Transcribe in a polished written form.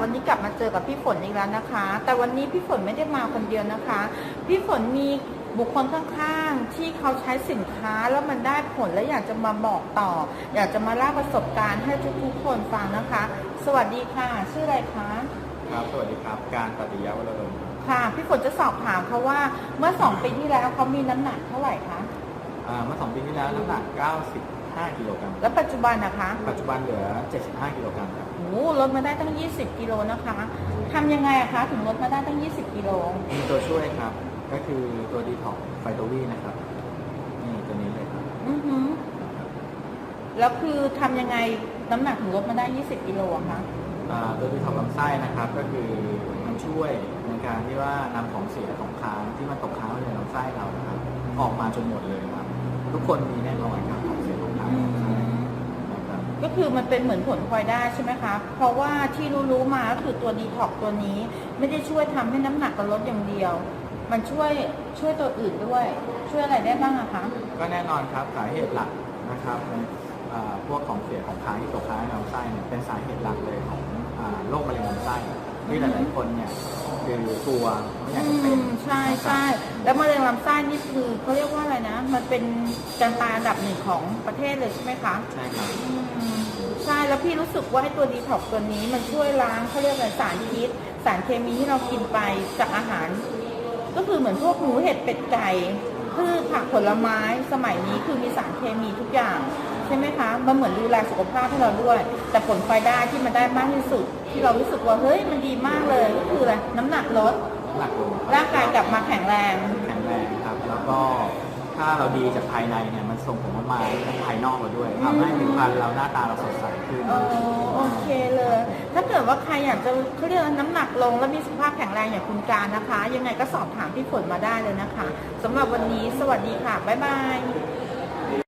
วันนี้กลับมาเจอกับพี่ฝนอีกแล้วนะคะ แต่วันนี้พี่ฝนไม่ได้มาคนเดียวนะคะพี่ฝนมีบุคคลข้างๆที่เขาใช้สินค้าแล้วมันได้ผลและอยากจะมาบอกต่อ อยากจะมาเล่าประสบการณ์ให้ทุกๆคนฟังนะคะ สวัสดีค่ะชื่ออะไรคะครับสวัสดีครับการปฏิยาวรดลค่ะพี่ฝนจะสอบถามเขาว่าเมื่อ2 ปีที่แล้วเขามีน้ำหนักเท่าไหร่คะเมื่อ2 ปีที่แล้วน้ำหนัก95 กิโลกรัมแล้วปัจจุบันนะคะ ปัจจุบันเหลือ75 กิโลกรัมครับโอ้ลดมาได้ตั้ง20 กิโลนะคะทำยังไงคะถึงลดมาได้ตั้ง20 กิโลมีตัวช่วยครับก็คือตัวดีท็อกไฟโตวีนะครับนี่ตัวนี้เลยครับแล้วคือทำยังไงน้ำหนักถึงลดมาได้20 กิโลคะตัวดีท็อกลำไส้นะครับก็คือมันช่วยในการที่ว่านำของเสียของค้างที่มันตกค้างไว้ในลำไส้เรานะครับออกมาจนหมดเลยครับทุกคนมีแน่นอนครับของเสียของค้างก็คือมันเป็นเหมือนผลพลอยได้ใช่ไหมคะเพราะว่าที่รู้มาก็คือตัวดีท็อกตัวนี้ไม่ได้ช่วยทำให้น้ำหนักลดอย่างเดียวมันช่วยตัวอื่นด้วยช่วยอะไรได้บ้างอะคะก็แน่นอนครับสาเหตุหลักนะครับพวกของเสียของค้างที่ตกค้างในลำไส้เนี่ยเป็นสาเหตุหลักเลยของโรคมะเร็งลำไส้ที่หลายๆคนเนี่ยคือกลัวไม่อยากจะเป็นใช่แล้วมะเร็งลำไส้นี่คือเขาเรียกว่าอะไรนะมันเป็นการตายอันดับ1ของประเทศเลยใช่ไหมคะใช่ครับใช่แล้วพี่รู้สึกว่าไอ้ตัวดีท็อกตัวนี้มันช่วยล้างเขาเรียกอะไรสารพิษสารเคมีที่เรากินไปจากอาหารก็คือเหมือนพวกหมูเห็ดเป็ดไก่พืชผักผลไม้สมัยนี้คือมีสารเคมีทุกอย่างใช่ไหมคะมันเหมือนดูแลสุขภาพให้เราด้วยแต่ผลพลอยได้ที่มันได้มากที่สุดที่เรารู้สึกว่าเฮ้ยมันดีมากเลยก็คืออะไรน้ำหนักลดร่างกายกลับมาแข็งแรงครับแล้วก็ถ้าเราดีจากภายในเนี่ยมันส่งผลมาภายนอกเราด้วยทำให้ผิวพรรณเราหน้าตาเราสดใสขึ้นโอเคเลยถ้าเกิดว่าใครอยากจะเขาเรียกน้ำหนักลงและมีสุขภาพแข็งแรงอย่างคุณการนะคะยังไงก็สอบถามพี่ฝนมาได้เลยนะคะสำหรับวันนี้สวัสดีค่ะบ๊ายบาย